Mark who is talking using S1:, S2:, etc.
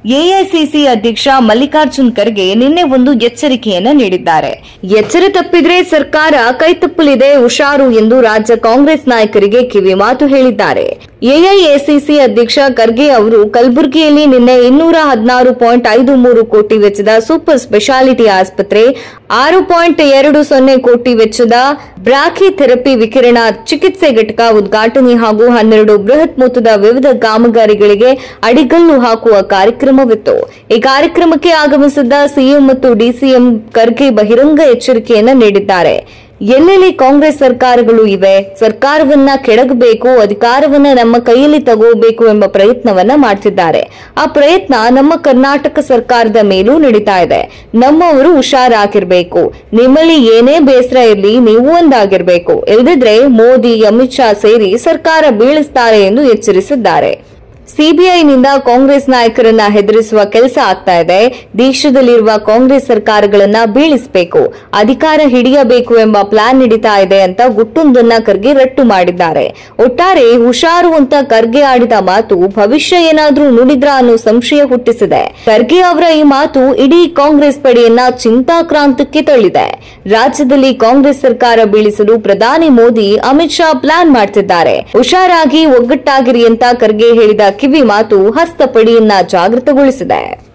S1: AICC ಅಧ್ಯಕ್ಷ ಮಲ್ಲಿಕಾರ್ಜುನ್ ಖರ್ಗೆ ನಿನ್ನೆ ಒಂದು ಎಚ್ಚರಿಕೆಯನ್ನ ನೀಡಿದ್ದಾರೆ. ಎಚ್ಚರ ತಪ್ಪಿದ್ರೆ ಸರ್ಕಾರ ಕೈತಪ್ಪಲಿದೆ, ಹುಷಾರು ಎಂದು ರಾಜ್ಯ ಕಾಂಗ್ರೆಸ್ ನಾಯಕರಿಗೆ ಕಿವಿ ಮಾತು ಹೇಳಿದ್ದಾರೆ. ಎಐಎಸಿಸಿ ಅಧ್ಯಕ್ಷ ಖರ್ಗೆ ಅವರು ಕಲಬುರಗಿಯಲ್ಲಿ ನಿನ್ನೆ 216.53 ಕೋಟಿ ವೆಚ್ಚದ ಸೂಪರ್ ಸ್ಪೆಷಾಲಿಟಿ ಆಸ್ಪತ್ರೆ, 6.20 ಕೋಟಿ ವೆಚ್ಚದ ಬ್ರಾಖಿಥೆರಪಿ ವಿಕಿರಣ ಚಿಕಿತ್ಸೆ ಘಟಕ ಉದ್ಘಾಟನೆ ಹಾಗೂ 12 ಬೃಹತ್ ಮೊತ್ತದ ವಿವಿಧ ಕಾಮಗಾರಿಗಳಿಗೆ ಅಡಿಗಲ್ಲು ಹಾಕುವ ಕಾರ್ಯಕ್ರಮವಿತ್ತು. ಈ ಕಾರ್ಯಕ್ರಮಕ್ಕೆ ಆಗಮಿಸಿದ್ದ ಸಿಎಂ ಮತ್ತು ಡಿಸಿಎಂ ಖರ್ಗೆ ಬಹಿರಂಗ ಎಚ್ಚರಿಕೆಯನ್ನ ನೀಡಿದ್ದಾರೆ. ಎಲ್ಲೆಲ್ಲಿ ಕಾಂಗ್ರೆಸ್ ಸರ್ಕಾರಗಳು ಇವೆ, ಸರ್ಕಾರವನ್ನ ಕೆಡಗಬೇಕು, ಅಧಿಕಾರವನ್ನ ನಮ್ಮ ಕೈಯಲ್ಲಿ ತಗೋಬೇಕು ಎಂಬ ಪ್ರಯತ್ನವನ್ನ ಮಾಡ್ತಿದ್ದಾರೆ. ಆ ಪ್ರಯತ್ನ ನಮ್ಮ ಕರ್ನಾಟಕ ಸರ್ಕಾರದ ಮೇಲೂ ನಡೀತಾ ಇದೆ. ನಮ್ಮವರು ಹುಷಾರಾಗಿರ್ಬೇಕು. ನಿಮ್ಮಲ್ಲಿ ಏನೇ ಬೇಸರ ಇರಲಿ, ನೀವು ಒಂದಾಗಿರ್ಬೇಕು. ಇಲ್ಲದಿದ್ರೆ ಮೋದಿ, ಅಮಿತ್ ಶಾ ಸೇರಿ ಸರ್ಕಾರ ಬೀಳಿಸ್ತಾರೆ ಎಂದು ಎಚ್ಚರಿಸಿದ್ದಾರೆ. ಸಿಬಿಐನಿಂದ ಕಾಂಗ್ರೆಸ್ ನಾಯಕರನ್ನ ಹೆದರಿಸುವ ಕೆಲಸ ಆಗ್ತಾ ಇದೆ. ದೇಶದಲ್ಲಿರುವ ಕಾಂಗ್ರೆಸ್ ಸರ್ಕಾರಗಳನ್ನ ಬೀಳಿಸಬೇಕು, ಅಧಿಕಾರ ಹಿಡಿಯಬೇಕು ಎಂಬ ಪ್ಲಾನ್ ನಡೀತಾ ಇದೆ ಅಂತ ಗುಟ್ಟೊಂದನ್ನ ಖರ್ಗೆ ರಟ್ಟು ಮಾಡಿದ್ದಾರೆ. ಒಟ್ಟಾರೆ ಹುಷಾರು ಅಂತ ಖರ್ಗೆ ಆಡಿದ ಮಾತು ಭವಿಷ್ಯ ಏನಾದ್ರೂ ನುಡಿದ್ರ ಅನ್ನೋ ಸಂಶಯ ಹುಟ್ಟಿಸಿದೆ. ಖರ್ಗೆ ಅವರ ಈ ಮಾತು ಇಡೀ ಕಾಂಗ್ರೆಸ್ ಪಡೆಯನ್ನ ಚಿಂತಾಕ್ರಾಂತಕ್ಕೆ ತಳ್ಳಿದೆ. ರಾಜ್ಯದಲ್ಲಿ ಕಾಂಗ್ರೆಸ್ ಸರ್ಕಾರ ಬೀಳಿಸಲು ಪ್ರಧಾನಿ ಮೋದಿ, ಅಮಿತ್ ಶಾ ಪ್ಲಾನ್ ಮಾಡ್ತಿದ್ದಾರೆ. ಹುಷಾರಾಗಿ ಒಗ್ಗಟ್ಟಾಗಿರಿ ಅಂತ ಖರ್ಗೆ ಹೇಳಿದ ಕಿವಿ ಮಾತು ಹಸ್ತಪಡಿಯನ್ನ ಜಾಗೃತಗೊಳಿಸಿದೆ.